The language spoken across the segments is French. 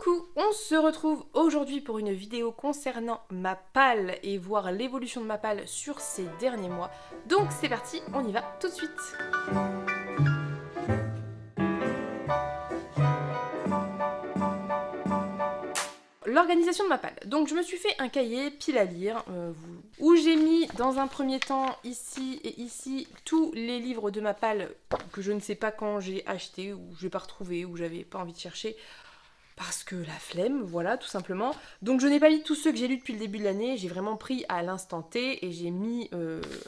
Coucou, on se retrouve aujourd'hui pour une vidéo concernant ma palle et voir l'évolution de ma palle sur ces derniers mois. Donc c'est parti, on y va tout de suite. L'organisation de ma palle. Donc je me suis fait un cahier pile à lire où j'ai mis dans un premier temps ici et ici tous les livres de ma palle que je ne sais pas quand j'ai acheté ou je n'ai pas retrouvé ou j'avais pas envie de chercher. Parce que la flemme, voilà, tout simplement. Donc je n'ai pas mis tous ceux que j'ai lus depuis le début de l'année, j'ai vraiment pris à l'instant T et j'ai mis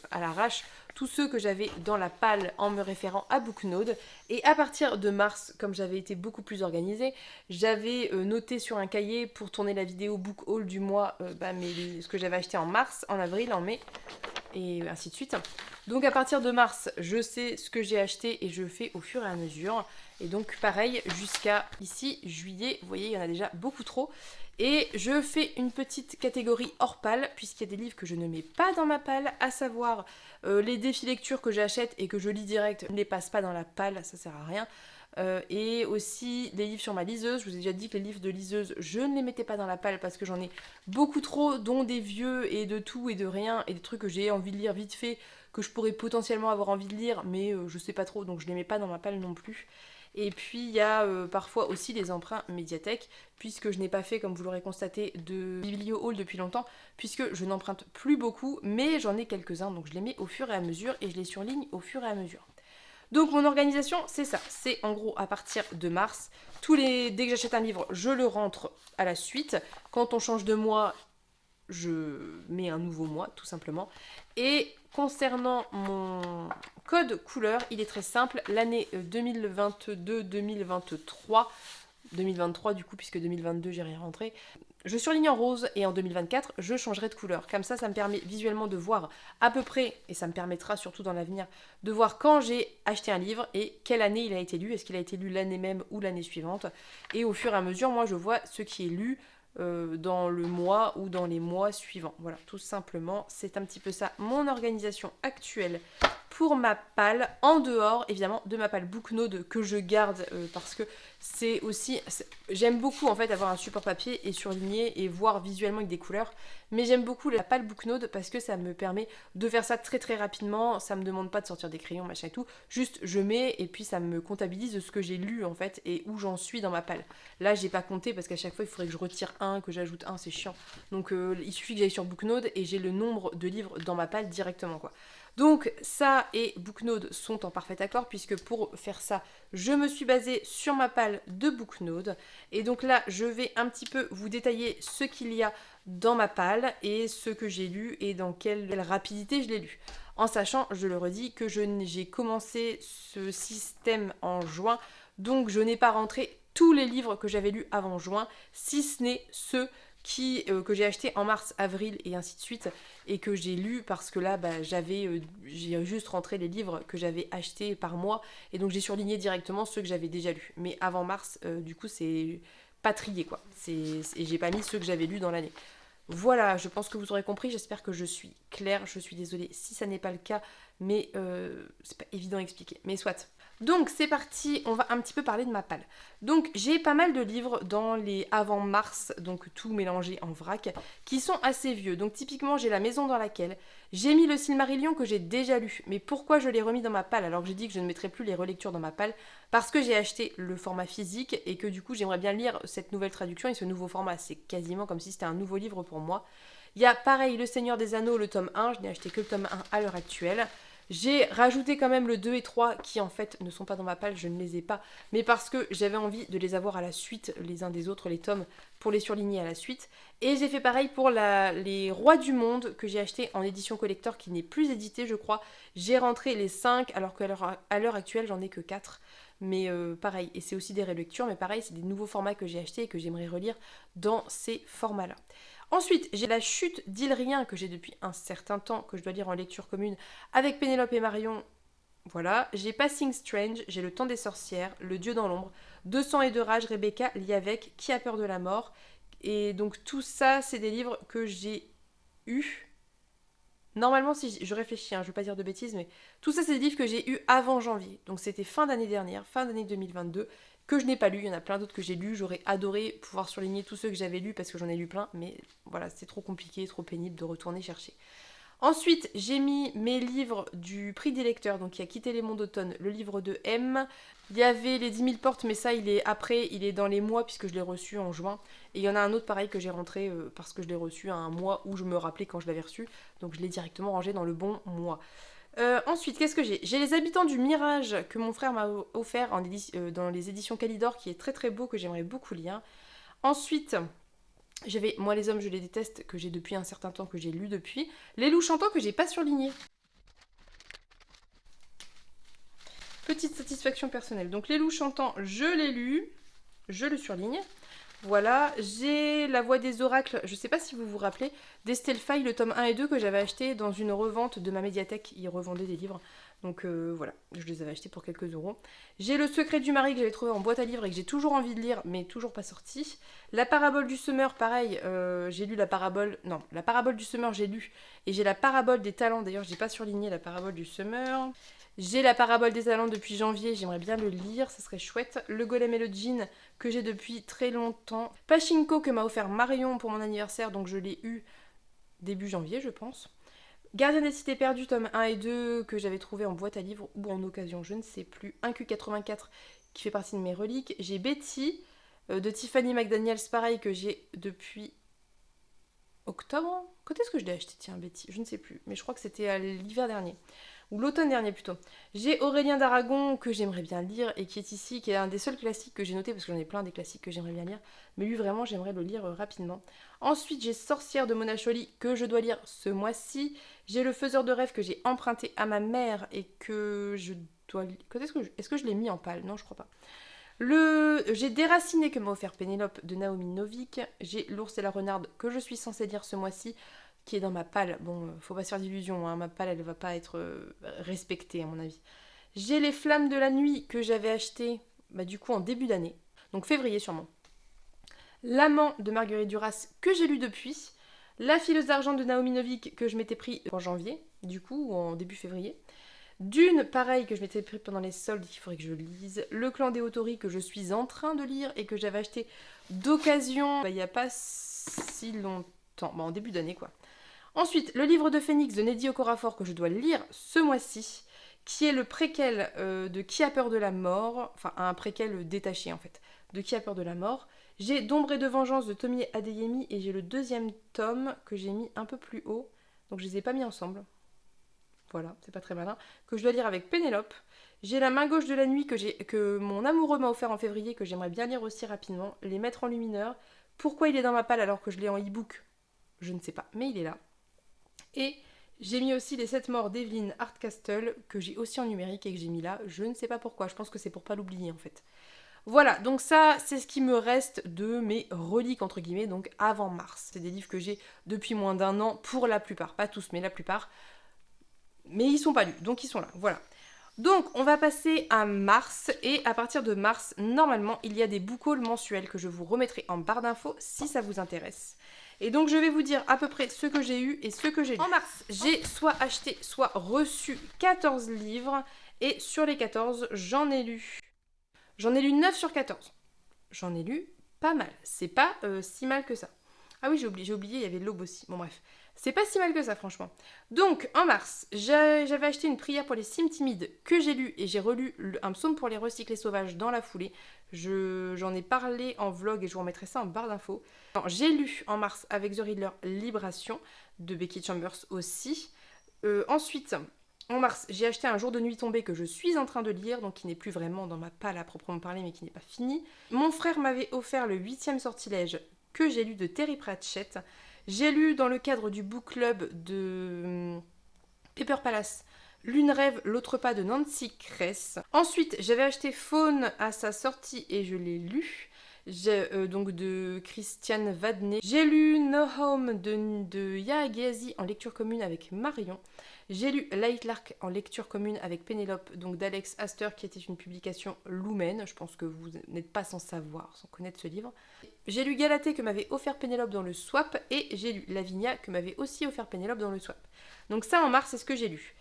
à l'arrache tous ceux que j'avais dans la palle en me référant à Booknode. Et à partir de mars, comme j'avais été beaucoup plus organisée, j'avais noté sur un cahier pour tourner la vidéo book haul du mois ce que j'avais acheté en mars, en avril, en mai, et ainsi de suite. Donc à partir de mars, je sais ce que j'ai acheté et je fais au fur et à mesure. Et donc pareil, jusqu'à ici, juillet, vous voyez, il y en a déjà beaucoup trop. Et je fais une petite catégorie hors palle, puisqu'il y a des livres que je ne mets pas dans ma palle, à savoir les défis lecture que j'achète et que je lis direct, ne les passe pas dans la palle, ça sert à rien. Et aussi les livres sur ma liseuse. Je vous ai déjà dit que les livres de liseuse, je ne les mettais pas dans la palle parce que j'en ai beaucoup trop, dont des vieux et de tout et de rien, et des trucs que j'ai envie de lire vite fait, que je pourrais potentiellement avoir envie de lire, mais je sais pas trop, donc je les mets pas dans ma palle non plus. Et puis il y a parfois aussi les emprunts médiathèque, puisque je n'ai pas fait, comme vous l'aurez constaté, de biblio haul depuis longtemps, puisque je n'emprunte plus beaucoup, mais j'en ai quelques-uns, donc je les mets au fur et à mesure et je les surligne au fur et à mesure. Donc mon organisation, c'est ça. C'est en gros à partir de mars. Dès que j'achète un livre, je le rentre à la suite. Quand on change de mois, je mets un nouveau mois, tout simplement. Et concernant mon code couleur, il est très simple. L'année 2022-2023, 2023 du coup, puisque 2022 j'ai rien rentré, je surligne en rose et en 2024 je changerai de couleur. Comme ça me permet visuellement de voir à peu près, et ça me permettra surtout dans l'avenir, de voir quand j'ai acheté un livre et quelle année il a été lu, est-ce qu'il a été lu l'année même ou l'année suivante. Et au fur et à mesure, moi je vois ce qui est lu dans le mois ou dans les mois suivants. Voilà, tout simplement, c'est un petit peu ça mon organisation actuelle pour ma palle, en dehors évidemment de ma palle Booknode que je garde parce que c'est aussi... J'aime beaucoup en fait avoir un support papier et surligner et voir visuellement avec des couleurs, mais j'aime beaucoup la palle Booknode parce que ça me permet de faire ça très très rapidement, ça me demande pas de sortir des crayons, machin et tout, juste je mets et puis ça me comptabilise ce que j'ai lu en fait et où j'en suis dans ma palle. Là j'ai pas compté parce qu'à chaque fois il faudrait que je retire un, que j'ajoute un, c'est chiant. Donc il suffit que j'aille sur Booknode et j'ai le nombre de livres dans ma palle directement quoi. Donc ça et Booknode sont en parfait accord puisque pour faire ça, je me suis basée sur ma palle de Booknode. Et donc là, je vais un petit peu vous détailler ce qu'il y a dans ma palle et ce que j'ai lu et dans quelle rapidité je l'ai lu. En sachant, je le redis, que j'ai commencé ce système en juin, donc je n'ai pas rentré tous les livres que j'avais lus avant juin, si ce n'est ceux que j'ai acheté en mars, avril et ainsi de suite et que j'ai lu parce que là j'ai juste rentré les livres que j'avais achetés par mois et donc j'ai surligné directement ceux que j'avais déjà lus. Mais avant mars, du coup c'est pas trié quoi. Et j'ai pas mis ceux que j'avais lus dans l'année. Voilà, je pense que vous aurez compris, j'espère que je suis claire, je suis désolée si ça n'est pas le cas, mais c'est pas évident à expliquer, mais soit. Donc c'est parti, on va un petit peu parler de ma palle. Donc j'ai pas mal de livres dans les avant mars, donc tout mélangé en vrac, qui sont assez vieux. Donc typiquement j'ai La Maison dans laquelle j'ai mis le Silmarillion que j'ai déjà lu. Mais pourquoi je l'ai remis dans ma palle alors que j'ai dit que je ne mettrais plus les relectures dans ma palle? Parce que j'ai acheté le format physique et que du coup j'aimerais bien lire cette nouvelle traduction et ce nouveau format. C'est quasiment comme si c'était un nouveau livre pour moi. Il y a pareil Le Seigneur des Anneaux, le tome 1, je n'ai acheté que le tome 1 à l'heure actuelle. J'ai rajouté quand même le 2 et 3 qui en fait ne sont pas dans ma palle, je ne les ai pas, mais parce que j'avais envie de les avoir à la suite, les uns des autres, les tomes, pour les surligner à la suite. Et j'ai fait pareil pour les Rois du Monde que j'ai acheté en édition collector qui n'est plus édité je crois. J'ai rentré les 5 alors qu'à l'heure actuelle j'en ai que 4. Mais pareil, et c'est aussi des relectures, mais pareil, c'est des nouveaux formats que j'ai achetés et que j'aimerais relire dans ces formats-là. Ensuite, j'ai La Chute d'Ilrien que j'ai depuis un certain temps, que je dois lire en lecture commune avec Pénélope et Marion. Voilà, j'ai Passing Strange, j'ai Le Temps des Sorcières, Le Dieu dans l'ombre, 200 et de rage, Rebecca, Liavec, Qui a peur de la mort. Et donc tout ça, c'est des livres que j'ai eus. Normalement, si je réfléchis, je ne veux pas dire de bêtises, mais tout ça, c'est des livres que j'ai eus avant janvier. Donc c'était fin d'année dernière, fin d'année 2022, que je n'ai pas lu. Il y en a plein d'autres que j'ai lus. J'aurais adoré pouvoir surligner tous ceux que j'avais lus parce que j'en ai lu plein, mais voilà, c'est trop compliqué, trop pénible de retourner chercher. Ensuite, j'ai mis mes livres du prix des lecteurs, donc il y a Quitter les mondes d'automne, le livre de M. Il y avait les 10 000 portes, mais ça, il est après, il est dans les mois, puisque je l'ai reçu en juin. Et il y en a un autre pareil que j'ai rentré parce que je l'ai reçu à un mois où je me rappelais quand je l'avais reçu. Donc je l'ai directement rangé dans le bon mois. Ensuite, qu'est-ce que j'ai? J'ai Les Habitants du Mirage, que mon frère m'a offert dans les éditions Calidor, qui est très très beau, que j'aimerais beaucoup lire. Ensuite... j'avais Moi les hommes je les déteste, que j'ai depuis un certain temps, que j'ai lu depuis. Les loups chantants, que j'ai pas surligné. Petite satisfaction personnelle. Donc les loups chantants, je l'ai lu, je le surligne. Voilà, j'ai La Voix des oracles, je sais pas si vous vous rappelez, d'Estelle Faye, le tome 1 et 2 que j'avais acheté dans une revente de ma médiathèque, ils revendaient des livres. Donc voilà, je les avais achetés pour quelques euros. J'ai Le Secret du mari que j'avais trouvé en boîte à livres et que j'ai toujours envie de lire, mais toujours pas sorti. La Parabole du semeur, pareil, j'ai lu la parabole... Non, la Parabole du semeur, j'ai lu. Et j'ai la Parabole des talents, d'ailleurs, j'ai pas surligné la Parabole du semeur. J'ai la Parabole des talents depuis janvier, j'aimerais bien le lire, ça serait chouette. Le Golem et le Djinn, que j'ai depuis très longtemps. Pachinko, que m'a offert Marion pour mon anniversaire, donc je l'ai eu début janvier, je pense. Gardien des cités perdues, tome 1 et 2, que j'avais trouvé en boîte à livres ou en occasion, je ne sais plus. 1Q84, qui fait partie de mes reliques. J'ai Betty, de Tiffany McDaniels, pareil, que j'ai depuis octobre. Quand est-ce que je l'ai acheté, tiens, Betty? Je ne sais plus, mais je crois que c'était à l'hiver dernier. Ou l'automne dernier plutôt. J'ai Aurélien d'Aragon, que j'aimerais bien lire, et qui est ici, qui est un des seuls classiques que j'ai noté, parce que j'en ai plein des classiques que j'aimerais bien lire, mais lui vraiment j'aimerais le lire rapidement. Ensuite j'ai Sorcière de Mona Cholly, que je dois lire ce mois-ci. J'ai Le Faiseur de rêves, que j'ai emprunté à ma mère, et que je dois lire... Est-ce que je l'ai mis en pâle? Non, je crois pas. J'ai Déraciné, que m'a offert Pénélope, de Naomi Novik. J'ai L'ours et la renarde, que je suis censée lire ce mois-ci, qui est dans ma palle. Bon, faut pas se faire d'illusions, hein. Ma palle, elle va pas être respectée, à mon avis. J'ai Les Flammes de la nuit, que j'avais acheté, du coup, en début d'année. Donc février, sûrement. L'amant de Marguerite Duras, que j'ai lu depuis. La fileuse d'argent de Naomi Novik, que je m'étais pris en janvier, du coup, ou en début février. Dune, pareil, que je m'étais pris pendant les soldes, il faudrait que je lise. Le Clan des Autori, que je suis en train de lire et que j'avais acheté d'occasion il n'y a pas si longtemps, en début d'année, quoi. Ensuite, Le Livre de Phénix de Nnedi Okorafor, que je dois lire ce mois-ci, qui est le préquel de Qui a peur de la mort, enfin un préquel détaché en fait, de Qui a peur de la mort. J'ai D'ombre et de vengeance de Tomi Adeyemi et j'ai le deuxième tome que j'ai mis un peu plus haut, donc je les ai pas mis ensemble. Voilà, c'est pas très malin, que je dois lire avec Pénélope. J'ai La main gauche de la nuit que mon amoureux m'a offert en février, que j'aimerais bien lire aussi rapidement. Les Maîtres en lumineur. Pourquoi il est dans ma palle alors que je l'ai en e-book? Je ne sais pas, mais il est là. Et j'ai mis aussi Les 7 morts d'Evelyn Hardcastle, que j'ai aussi en numérique et que j'ai mis là. Je ne sais pas pourquoi, je pense que c'est pour pas l'oublier en fait. Voilà, donc ça, c'est ce qui me reste de mes reliques, entre guillemets, donc avant mars. C'est des livres que j'ai depuis moins d'un an, pour la plupart. Pas tous, mais la plupart. Mais ils sont pas lus, donc ils sont là, voilà. Donc, on va passer à mars, et à partir de mars, normalement, il y a des book hauls mensuels que je vous remettrai en barre d'infos si ça vous intéresse. Et donc, je vais vous dire à peu près ce que j'ai eu et ce que j'ai lu. En mars, j'ai soit acheté, soit reçu 14 livres, et sur les 14, j'en ai lu 9 sur 14. J'en ai lu pas mal, c'est pas si mal que ça. Ah oui, j'ai oublié, il y avait l'Aube aussi, bon bref. C'est pas si mal que ça, franchement. Donc, en mars, j'avais acheté Une prière pour les cimes timides que j'ai lu et j'ai relu Un psaume pour les recyclés sauvages dans la foulée. J'en ai parlé en vlog et je vous remettrai ça en barre d'infos. J'ai lu en mars avec The Riddler Libération de Becky Chambers aussi. Ensuite, en mars, j'ai acheté Un jour de nuit tombée que je suis en train de lire, donc qui n'est plus vraiment dans ma palle à proprement parler, mais qui n'est pas fini. Mon frère m'avait offert Le 8e sortilège que j'ai lu de Terry Pratchett. J'ai lu dans le cadre du book club de Paper Palace L'une rêve, l'autre pas de Nancy Kress. Ensuite, j'avais acheté Faune à sa sortie et je l'ai lu. Donc de Christiane Vadnais. J'ai lu No Home de Yaa Gyasi en lecture commune avec Marion. J'ai lu Light Lark en lecture commune avec Pénélope, donc d'Alex Astor, qui était une publication Lumen. Je pense que vous n'êtes pas sans savoir, sans connaître ce livre. J'ai lu Galatée que m'avait offert Pénélope dans le swap, et j'ai lu Lavinia que m'avait aussi offert Pénélope dans le swap. Donc ça en mars, c'est ce que j'ai lu,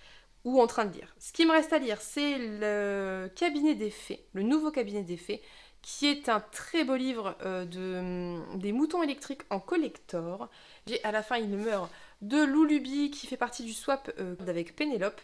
ou en train de lire. Ce qui me reste à lire, c'est le cabinet des fées, le nouveau cabinet des fées, qui est un très beau livre des moutons électriques en collector. J'ai à la fin Il meurt de Lulubi qui fait partie du swap avec Pénélope.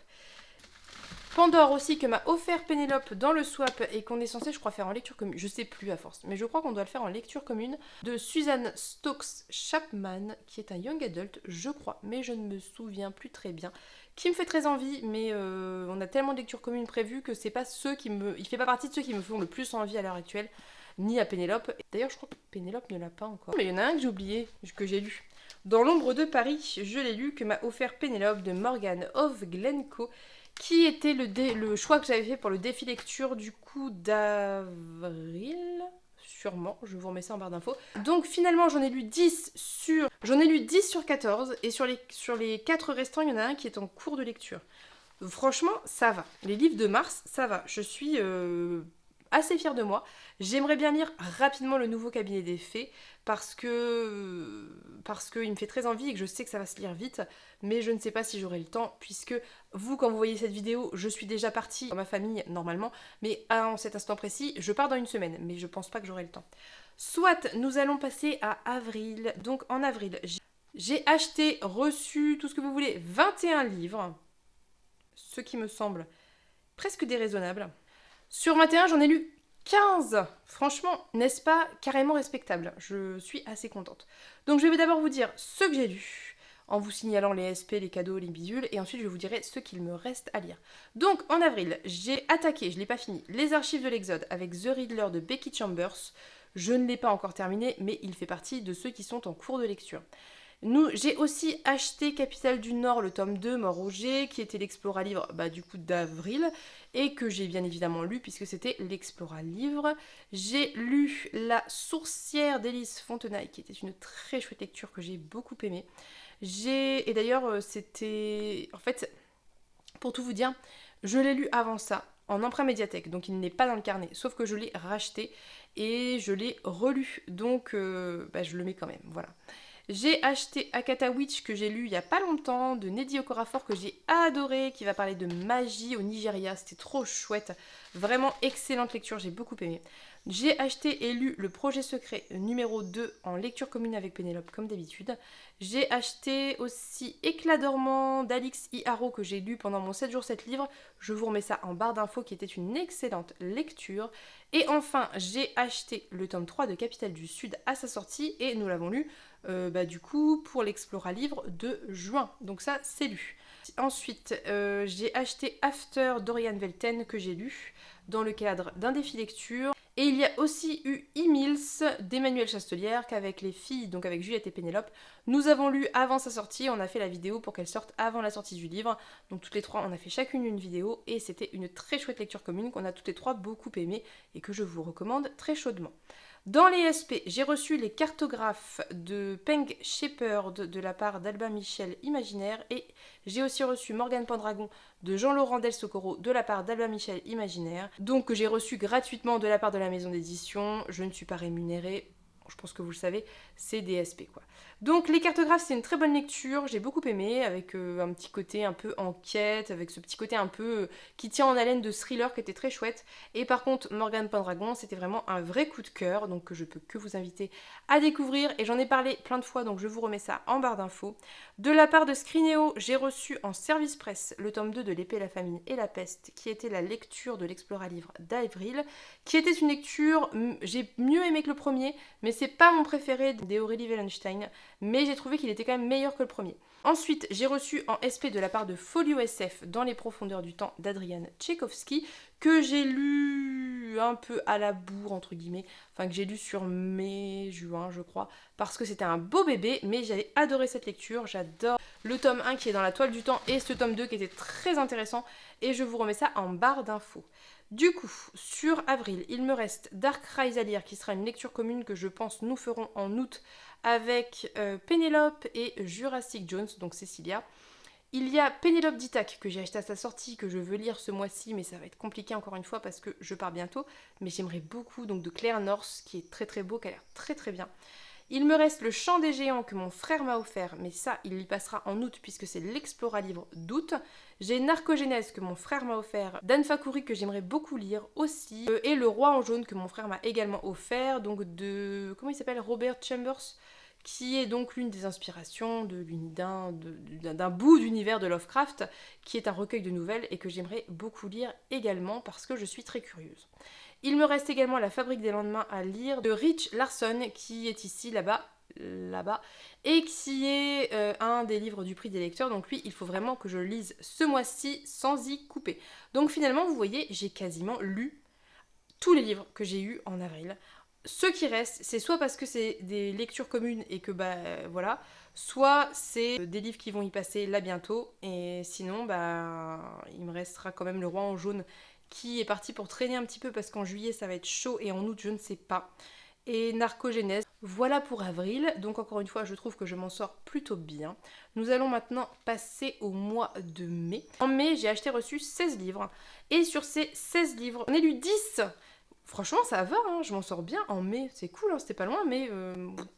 Pandore aussi que m'a offert Pénélope dans le swap et qu'on est censé je crois faire en lecture commune, je sais plus à force, mais je crois qu'on doit le faire en lecture commune, de Suzanne Stokes Chapman qui est un young adult je crois, mais je ne me souviens plus très bien, qui me fait très envie, mais on a tellement de lectures communes prévues que c'est pas il fait pas partie de ceux qui me font le plus envie à l'heure actuelle, ni à Pénélope. D'ailleurs je crois que Pénélope ne l'a pas encore, mais il y en a un que j'ai oublié, que j'ai lu. Dans l'ombre de Paris, je l'ai lu, que m'a offert Pénélope de Morgan of Glencoe, qui était le choix que j'avais fait pour le défi lecture du coup d'avril. Sûrement, je vous remets ça en barre d'infos. Donc finalement j'en ai lu 10 sur 14 et sur les 4 restants, il y en a un qui est en cours de lecture. Franchement, ça va. Les livres de mars, ça va. Je suis assez fière de moi. J'aimerais bien lire rapidement le nouveau cabinet des fées parce qu'il me fait très envie et que je sais que ça va se lire vite, mais je ne sais pas si j'aurai le temps puisque vous, quand vous voyez cette vidéo, je suis déjà partie dans ma famille normalement, mais en cet instant précis, je pars dans une semaine, mais je pense pas que j'aurai le temps. Soit nous allons passer à avril. Donc en avril, j'ai acheté, reçu, tout ce que vous voulez, 21 livres, ce qui me semble presque déraisonnable. Sur 21, j'en ai lu 15. Franchement, n'est-ce pas carrément respectable? Je suis assez contente. Donc je vais d'abord vous dire ce que j'ai lu, en vous signalant les SP, les cadeaux, les bidules, et ensuite je vous dirai ce qu'il me reste à lire. Donc en avril, j'ai attaqué, je ne l'ai pas fini, Les Archives de l'Exode avec The Riddler de Becky Chambers. Je ne l'ai pas encore terminé, mais il fait partie de ceux qui sont en cours de lecture. J'ai aussi acheté Capitale du Nord, le tome 2, Mort Roger, qui était l'Explora Livre du coup d'avril, et que j'ai bien évidemment lu puisque c'était l'Explora Livre. J'ai lu La Sourcière d'Élise Fontenaille, qui était une très chouette lecture que j'ai beaucoup aimée. Et d'ailleurs, c'était... En fait, pour tout vous dire, je l'ai lu avant ça, en emprunt médiathèque, donc il n'est pas dans le carnet, sauf que je l'ai racheté et je l'ai relu, donc je le mets quand même, voilà. J'ai acheté Akata Witch que j'ai lu il y a pas longtemps, de Nnedi Okorafor que j'ai adoré, qui va parler de magie au Nigeria, c'était trop chouette, vraiment excellente lecture, j'ai beaucoup aimé. J'ai acheté et lu Le Projet Secret numéro 2 en lecture commune avec Pénélope comme d'habitude. J'ai acheté aussi Éclat dormant d'Alix Iharo que j'ai lu pendant mon 7 jours 7 livres. Je vous remets ça en barre d'infos qui était une excellente lecture. Et enfin, j'ai acheté le tome 3 de Capitale du Sud à sa sortie et nous l'avons lu du coup pour l'Explora Livre de juin. Donc ça, c'est lu. Ensuite, j'ai acheté After d'Oriane Velten que j'ai lu dans le cadre d'un défi lecture. Et il y a aussi eu E-Mills d'Emmanuelle Chastelière qu'avec les filles, donc avec Juliette et Pénélope, nous avons lu avant sa sortie. On a fait la vidéo pour qu'elle sorte avant la sortie du livre. Donc toutes les trois, on a fait chacune une vidéo et c'était une très chouette lecture commune qu'on a toutes les trois beaucoup aimée et que je vous recommande très chaudement. Dans les SP, j'ai reçu les cartographes de Peng Shepherd de la part d'Albin Michel Imaginaire et j'ai aussi reçu Morgane Pendragon de Jean-Laurent Del Socorro de la part d'Albin Michel Imaginaire, donc que j'ai reçu gratuitement de la part de la maison d'édition. Je ne suis pas rémunérée, je pense que vous le savez, c'est des SP quoi. Donc les cartographes, c'est une très bonne lecture, j'ai beaucoup aimé, avec un petit côté un peu enquête, avec ce petit côté un peu qui tient en haleine de thriller qui était très chouette. Et par contre, Morgane Pendragon, c'était vraiment un vrai coup de cœur, donc que je peux que vous inviter à découvrir. Et j'en ai parlé plein de fois, donc je vous remets ça en barre d'infos. De la part de Scrineo, j'ai reçu en service presse le tome 2 de L'Épée, la famine et la peste, qui était la lecture de l'Explora Livre d'Avril, qui était une lecture, j'ai mieux aimé que le premier, mais c'est pas mon préféré d'Aurélie Wellenstein, mais j'ai trouvé qu'il était quand même meilleur que le premier. Ensuite, j'ai reçu en SP de la part de Folio SF Dans les profondeurs du temps d'Adrian Tchaïkovski, que j'ai lu un peu à la bourre, entre guillemets, enfin que j'ai lu sur mai, juin, je crois, parce que c'était un beau bébé, mais j'avais adoré cette lecture, j'adore le tome 1 qui est dans la toile du temps et ce tome 2 qui était très intéressant, et je vous remets ça en barre d'infos. Du coup, sur avril, il me reste Dark Rise à lire, qui sera une lecture commune que je pense nous ferons en août avec Pénélope et Jurassic Jones, donc Cécilia. Il y a Pénélope d'Ithaque que j'ai acheté à sa sortie, que je veux lire ce mois-ci, mais ça va être compliqué encore une fois parce que je pars bientôt. Mais j'aimerais beaucoup, donc de Claire North, qui est très très beau, qui a l'air très très bien. Il me reste Le Chant des Géants que mon frère m'a offert, mais ça, il y passera en août puisque c'est l'Explora Livre d'août. J'ai Narcogénèse que mon frère m'a offert, Dan Fakuri que j'aimerais beaucoup lire aussi, et Le Roi en jaune que mon frère m'a également offert, donc de... comment il s'appelle, Robert Chambers, qui est donc l'une des inspirations d'un bout d'univers de Lovecraft, qui est un recueil de nouvelles et que j'aimerais beaucoup lire également parce que je suis très curieuse. Il me reste également La Fabrique des lendemains à lire de Rich Larson, qui est ici, là-bas, et qui est un des livres du prix des lecteurs. Donc lui, il faut vraiment que je le lise ce mois-ci sans y couper. Donc finalement, vous voyez, j'ai quasiment lu tous les livres que j'ai eus en avril. Ce qui reste, c'est soit parce que c'est des lectures communes et que voilà, soit c'est des livres qui vont y passer là bientôt, et sinon il me restera quand même Le Roi en jaune qui est parti pour traîner un petit peu parce qu'en juillet ça va être chaud et en août je ne sais pas. Et Narcogénèse. Voilà pour avril, donc encore une fois je trouve que je m'en sors plutôt bien. Nous allons maintenant passer au mois de mai. En mai j'ai acheté reçu 16 livres, et sur ces 16 livres, j'en ai lu 10. Franchement, ça va, hein, je m'en sors bien en mai. C'est cool, hein, c'était pas loin, mais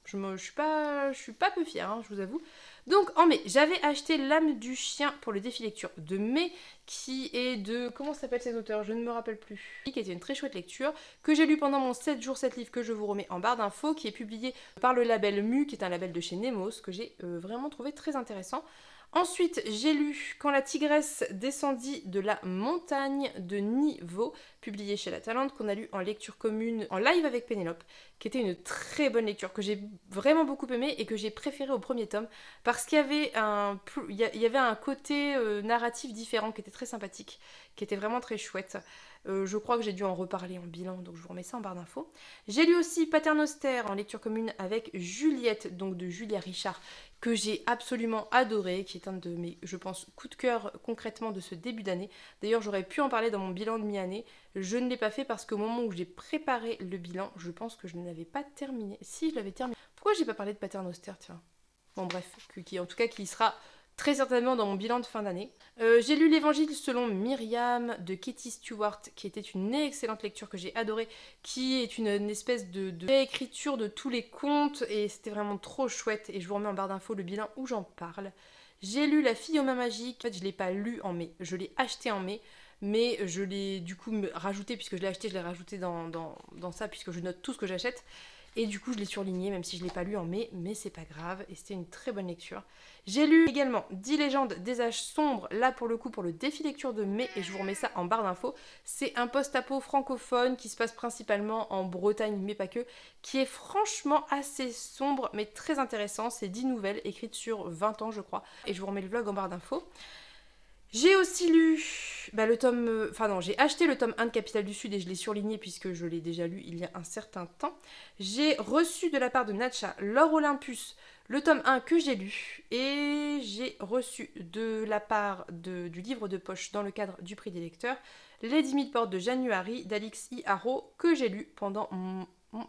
je suis pas peu fière, hein, je vous avoue. Donc en mai, j'avais acheté L'âme du chien pour le défi lecture de mai, qui est de... comment s'appelle cet auteur? Je ne me rappelle plus. Qui était une très chouette lecture, que j'ai lu pendant mon 7 jours 7 livres, que je vous remets en barre d'infos, qui est publié par le label Mu, qui est un label de chez Nemos, que j'ai vraiment trouvé très intéressant. Ensuite, j'ai lu Quand la tigresse descendit de la montagne de Niveau, publié chez La Talente, qu'on a lu en lecture commune, en live avec Pénélope, qui était une très bonne lecture, que j'ai vraiment beaucoup aimée et que j'ai préféré au premier tome, parce qu'il y avait un côté narratif différent qui était très sympathique, qui était vraiment très chouette. Je crois que j'ai dû en reparler en bilan, donc je vous remets ça en barre d'infos. J'ai lu aussi Paternoster en lecture commune avec Juliette, donc de Julia Richard, que j'ai absolument adoré, qui est un de mes, je pense, coups de cœur concrètement de ce début d'année. D'ailleurs, j'aurais pu en parler dans mon bilan de mi-année. Je ne l'ai pas fait parce qu'au moment où j'ai préparé le bilan, je pense que je ne l'avais pas terminé. Si, je l'avais terminé. Pourquoi j'ai pas parlé de Paternoster, tiens? Bon bref, en tout cas qui sera très certainement dans mon bilan de fin d'année. J'ai lu l'Évangile selon Myriam de Katie Stewart, qui était une excellente lecture que j'ai adorée, qui est une espèce de réécriture de tous les contes, et c'était vraiment trop chouette, et je vous remets en barre d'infos le bilan où j'en parle. J'ai lu La fille aux mains magiques, en fait je ne l'ai pas lu en mai, je l'ai acheté en mai, mais je l'ai du coup rajouté, puisque je l'ai acheté, je l'ai rajouté dans ça, puisque je note tout ce que j'achète. Et du coup, je l'ai surligné, même si je ne l'ai pas lu en mai, mais c'est pas grave, et c'était une très bonne lecture. J'ai lu également 10 légendes des âges sombres, là pour le coup pour le défi lecture de mai, et je vous remets ça en barre d'infos. C'est un post-apo francophone qui se passe principalement en Bretagne, mais pas que, qui est franchement assez sombre, mais très intéressant. C'est 10 nouvelles écrites sur 20 ans, je crois, et je vous remets le vlog en barre d'infos. J'ai aussi lu j'ai acheté le tome 1 de Capitale du Sud et je l'ai surligné puisque je l'ai déjà lu il y a un certain temps. J'ai reçu de la part de Natcha L'Or Olympus, le tome 1 que j'ai lu, et j'ai reçu de la part du livre de poche dans le cadre du prix des lecteurs, Les 10 000 portes de January d'Alix I. Haro, que j'ai lu pendant...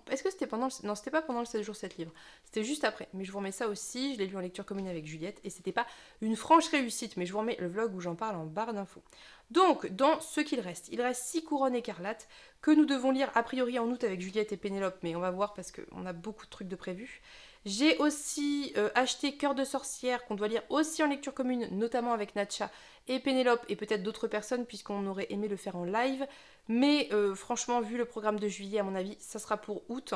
Est-ce que c'était pendant le... Non, c'était pas pendant le 16 jours 7 livres. C'était juste après. Mais je vous remets ça aussi. Je l'ai lu en lecture commune avec Juliette. Et c'était pas une franche réussite. Mais je vous remets le vlog où j'en parle en barre d'infos. Donc, dans ce qu'il reste, il reste 6 couronnes écarlates que nous devons lire a priori en août avec Juliette et Pénélope. Mais on va voir parce qu'on a beaucoup de trucs de prévus. J'ai aussi acheté Cœur de sorcière qu'on doit lire aussi en lecture commune, notamment avec Natcha et Pénélope et peut-être d'autres personnes puisqu'on aurait aimé le faire en live. Mais franchement, vu le programme de juillet, à mon avis, ça sera pour août.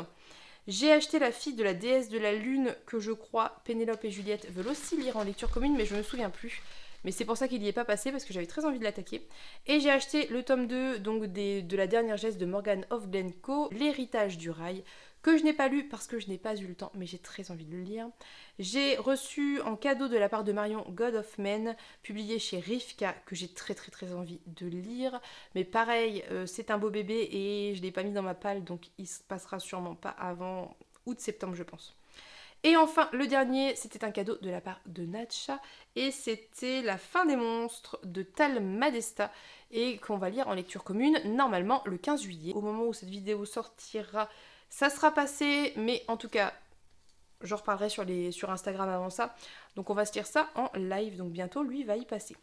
J'ai acheté La fille de la déesse de la lune que je crois Pénélope et Juliette veulent aussi lire en lecture commune, mais je ne me souviens plus. Mais c'est pour ça qu'il n'y est pas passé parce que j'avais très envie de l'attaquer. Et j'ai acheté le tome 2 donc de la dernière geste de Morgan of Glencoe, L'héritage du rail, que je n'ai pas lu parce que je n'ai pas eu le temps, mais j'ai très envie de le lire. J'ai reçu en cadeau de la part de Marion God of Men, publié chez Rivka, que j'ai très envie de lire. Mais pareil, c'est un beau bébé et je ne l'ai pas mis dans ma palle, donc il se passera sûrement pas avant août-septembre, je pense. Et enfin, le dernier, c'était un cadeau de la part de Natcha, et c'était La fin des monstres de Tal Madesta, et qu'on va lire en lecture commune, normalement le 15 juillet. Au moment où cette vidéo sortira, ça sera passé, mais en tout cas, j'en reparlerai sur Instagram avant ça. Donc on va se lire ça en live, donc bientôt lui va y passer.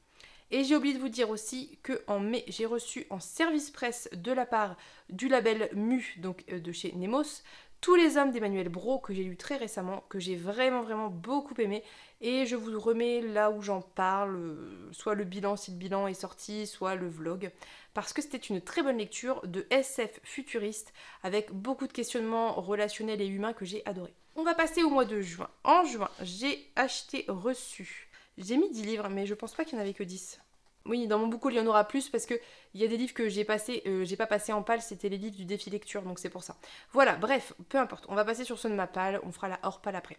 Et j'ai oublié de vous dire aussi qu'en mai, j'ai reçu en service presse de la part du label Mu, donc de chez Nemos, Tous les hommes d'Emmanuel Brault que j'ai lu très récemment, que j'ai vraiment beaucoup aimé, et je vous remets là où j'en parle, soit le bilan si le bilan est sorti, soit le vlog, parce que c'était une très bonne lecture de SF futuriste avec beaucoup de questionnements relationnels et humains que j'ai adoré. On va passer au mois de juin. En juin, j'ai reçu. J'ai mis 10 livres, mais je pense pas qu'il n'y en avait que 10. Oui, dans mon book haul, il y en aura plus parce que il y a des livres que j'ai pas passé en pâle, c'était les livres du défi lecture, donc c'est pour ça. Voilà, bref, peu importe, on va passer sur ceux de ma pâle, on fera la hors pâle après.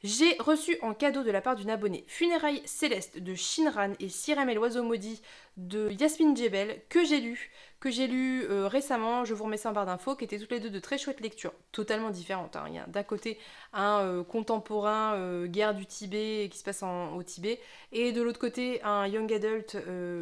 J'ai reçu en cadeau de la part d'une abonnée Funérailles Célestes de Shinran et Sirem et l'Oiseau Maudit de Yasmine Djebel, que j'ai lu récemment, je vous remets ça en barre d'infos, qui étaient toutes les deux de très chouettes lectures, totalement différentes. Hein. Il y a d'un côté un contemporain guerre du Tibet qui se passe au Tibet, et de l'autre côté un young adult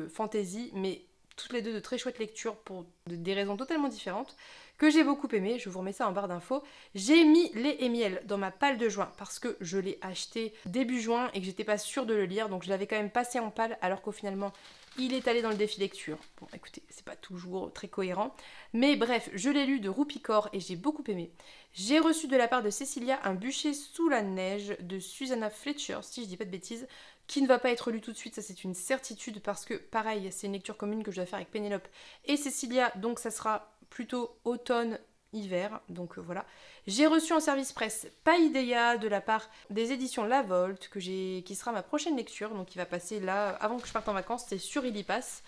fantasy, mais toutes les deux de très chouettes lectures pour des raisons totalement différentes, que j'ai beaucoup aimé, je vous remets ça en barre d'infos. J'ai mis Lait et Miel dans ma palle de juin parce que je l'ai acheté début juin et que j'étais pas sûre de le lire, donc je l'avais quand même passé en palle alors qu'au finalement il est allé dans le défi lecture. Bon écoutez, c'est pas toujours très cohérent, mais bref, je l'ai lu de Roupicor et j'ai beaucoup aimé. J'ai reçu de la part de Cécilia Un bûcher sous la neige de Susanna Fletcher, si je dis pas de bêtises, qui ne va pas être lu tout de suite, ça c'est une certitude parce que pareil, c'est une lecture commune que je dois faire avec Pénélope et Cécilia, donc ça sera plutôt automne-hiver, donc voilà. J'ai reçu en service presse Paideia de la part des éditions La Volte, qui sera ma prochaine lecture, donc qui va passer là, avant que je parte en vacances, c'est sur Illipass.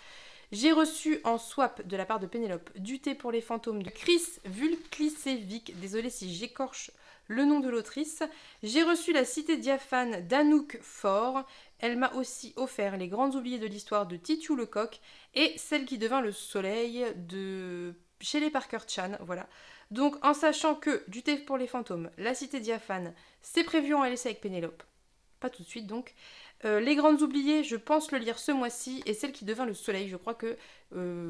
J'ai reçu en swap de la part de Pénélope Du thé pour les fantômes de Chris Vulklicevic, désolé si j'écorche le nom de l'autrice. J'ai reçu La cité diaphane d'Anouk Faure. Elle m'a aussi offert Les grandes oubliées de l'histoire de Titiou Lecoq et Celle qui devint le soleil de Shelley Parker Chan, voilà. Donc en sachant que Du thé pour les fantômes, La cité diaphane, c'est prévu en LC avec Pénélope. Pas tout de suite donc. Les grandes oubliées, je pense le lire ce mois-ci, et Celle qui devint le soleil, je crois que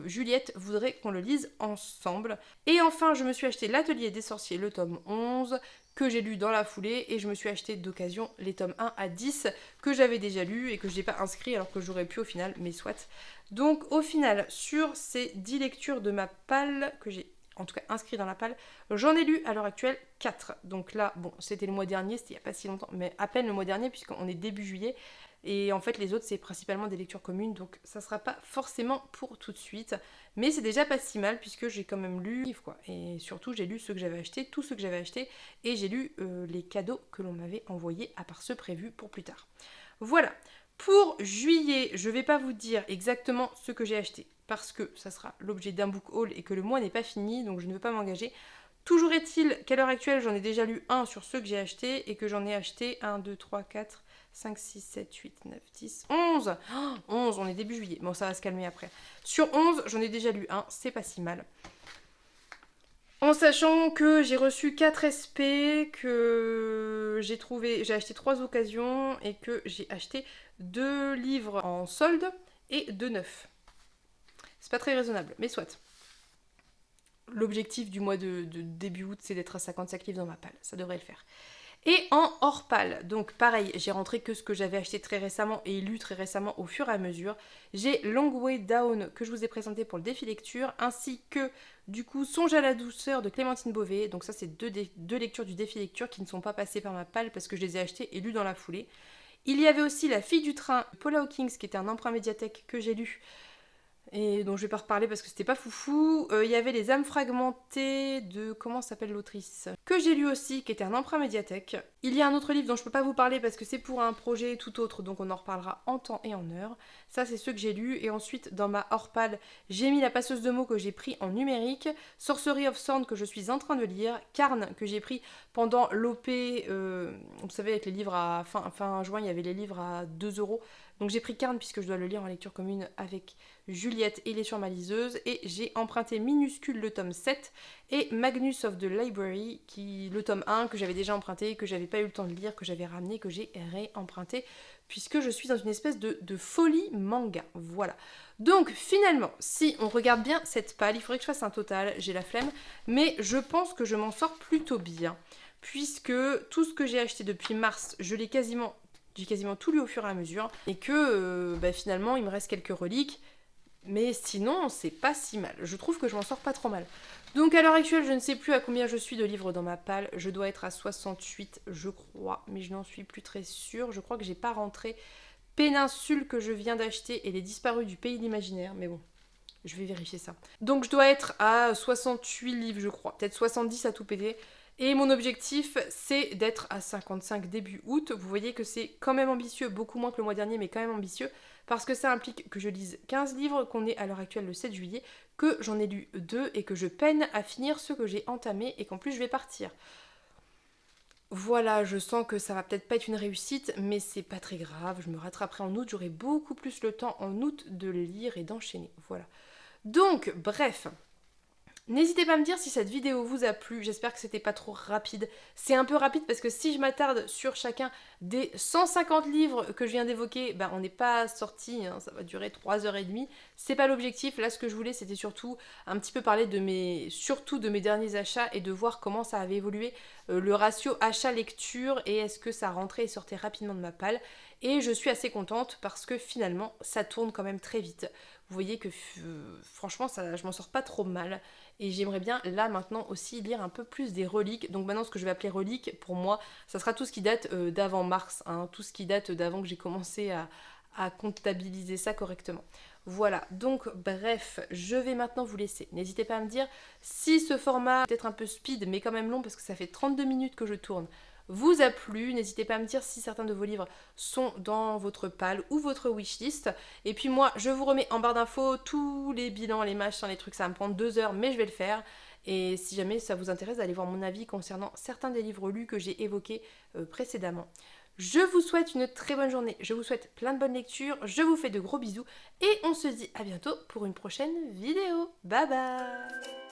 Juliette voudrait qu'on le lise ensemble. Et enfin, je me suis acheté L'Atelier des sorciers, le tome 11, que j'ai lu dans la foulée, et je me suis acheté d'occasion les tomes 1 à 10, que j'avais déjà lus et que je n'ai pas inscrit alors que j'aurais pu au final, mais soit. Donc au final, sur ces 10 lectures de ma palle, que j'ai en tout cas inscrit dans la palle, j'en ai lu à l'heure actuelle 4. Donc là, bon, c'était le mois dernier, c'était il n'y a pas si longtemps, mais à peine le mois dernier, puisqu'on est début juillet. Et en fait, les autres, c'est principalement des lectures communes, donc ça sera pas forcément pour tout de suite. Mais c'est déjà pas si mal, puisque j'ai quand même lu livres, quoi. Et surtout, j'ai lu ceux que j'avais achetés, tous ceux que j'avais achetés, et j'ai lu les cadeaux que l'on m'avait envoyés, à part ceux prévus pour plus tard. Voilà. Pour juillet, je vais pas vous dire exactement ce que j'ai acheté, parce que ça sera l'objet d'un book haul et que le mois n'est pas fini, donc je ne veux pas m'engager. Toujours est-il qu'à l'heure actuelle, j'en ai déjà lu un sur ceux que j'ai achetés, et que j'en ai acheté 1, 2, 3, 4, 5, 6, 7, 8, 9, 10, 11 oh, 11, on est début juillet, bon ça va se calmer après. Sur 11, j'en ai déjà lu un, c'est pas si mal. En sachant que j'ai reçu 4 SP, que j'ai acheté 3 occasions, et que j'ai acheté 2 livres en solde et 2 neufs. C'est pas très raisonnable, mais soit. L'objectif du mois de début août, c'est d'être à 55 livres dans ma palle. Ça devrait le faire. Et en hors palle, donc pareil, j'ai rentré que ce que j'avais acheté très récemment et lu très récemment au fur et à mesure. J'ai Long Way Down que je vous ai présenté pour le défi lecture, ainsi que du coup Songe à la douceur de Clémentine Beauvais. Donc ça, c'est deux lectures du défi lecture qui ne sont pas passées par ma palle parce que je les ai achetées et lues dans la foulée. Il y avait aussi La fille du train, Paula Hawkins, qui était un emprunt médiathèque que j'ai lu et dont je vais pas reparler parce que c'était pas foufou. Il y avait Les âmes fragmentées de... comment s'appelle l'autrice, que j'ai lu aussi, qui était un emprunt médiathèque. Il y a un autre livre dont je peux pas vous parler parce que c'est pour un projet tout autre, donc on en reparlera en temps et en heure. Ça, c'est ceux que j'ai lus. Et ensuite, dans ma hors-palle, j'ai mis La passeuse de mots que j'ai pris en numérique, Sorcery of Thorn que je suis en train de lire, Carne que j'ai pris pendant l'OP, vous savez, avec les livres à fin juin, il y avait les livres à 2€. Donc j'ai pris Carne puisque je dois le lire en lecture commune avec Juliette et il est sur ma liseuse. Et j'ai emprunté Minuscule le tome 7 et Magnus of the Library, le tome 1 que j'avais déjà emprunté, que j'avais pas eu le temps de lire, que j'avais ramené, que j'ai réemprunté, puisque je suis dans une espèce de folie manga. Voilà. Donc finalement, si on regarde bien cette palle, il faudrait que je fasse un total, j'ai la flemme, mais je pense que je m'en sors plutôt bien, puisque tout ce que j'ai acheté depuis mars, j'ai quasiment tout lu au fur et à mesure, et que finalement il me reste quelques reliques. Mais sinon, c'est pas si mal. Je trouve que je m'en sors pas trop mal. Donc à l'heure actuelle, je ne sais plus à combien je suis de livres dans ma palle. Je dois être à 68, je crois, mais je n'en suis plus très sûre. Je crois que j'ai pas rentré Péninsule que je viens d'acheter et Les Disparus du Pays de l'Imaginaire, mais bon, je vais vérifier ça. Donc je dois être à 68 livres, je crois, peut-être 70 à tout péter. Et mon objectif, c'est d'être à 55 début août. Vous voyez que c'est quand même ambitieux, beaucoup moins que le mois dernier, mais quand même ambitieux, parce que ça implique que je lise 15 livres, qu'on est à l'heure actuelle le 7 juillet, que j'en ai lu 2 et que je peine à finir ceux que j'ai entamés et qu'en plus je vais partir. Voilà, je sens que ça va peut-être pas être une réussite, mais c'est pas très grave, je me rattraperai en août, j'aurai beaucoup plus le temps en août de le lire et d'enchaîner. Voilà. Donc, bref, n'hésitez pas à me dire si cette vidéo vous a plu, j'espère que c'était pas trop rapide. C'est un peu rapide parce que si je m'attarde sur chacun des 150 livres que je viens d'évoquer, ben on n'est pas sorti, hein, ça va durer 3h30. C'est pas l'objectif, là ce que je voulais c'était surtout un petit peu parler surtout de mes derniers achats et de voir comment ça avait évolué, le ratio achat-lecture et est-ce que ça rentrait et sortait rapidement de ma palle. Et je suis assez contente parce que finalement ça tourne quand même très vite. Vous voyez que franchement je m'en sors pas trop mal. Et j'aimerais bien là maintenant aussi lire un peu plus des reliques. Donc maintenant ce que je vais appeler reliques, pour moi, ça sera tout ce qui date d'avant mars, hein, tout ce qui date d'avant que j'ai commencé à comptabiliser ça correctement. Voilà, donc bref, je vais maintenant vous laisser. N'hésitez pas à me dire si ce format, peut-être un peu speed, mais quand même long, parce que ça fait 32 minutes que je tourne, vous a plu. N'hésitez pas à me dire si certains de vos livres sont dans votre palle ou votre wishlist. Et puis moi, je vous remets en barre d'infos tous les bilans, les machins, les trucs. Ça va me prendre 2 heures, mais je vais le faire. Et si jamais ça vous intéresse d'aller voir mon avis concernant certains des livres lus que j'ai évoqués précédemment. Je vous souhaite une très bonne journée, je vous souhaite plein de bonnes lectures, je vous fais de gros bisous et on se dit à bientôt pour une prochaine vidéo. Bye bye.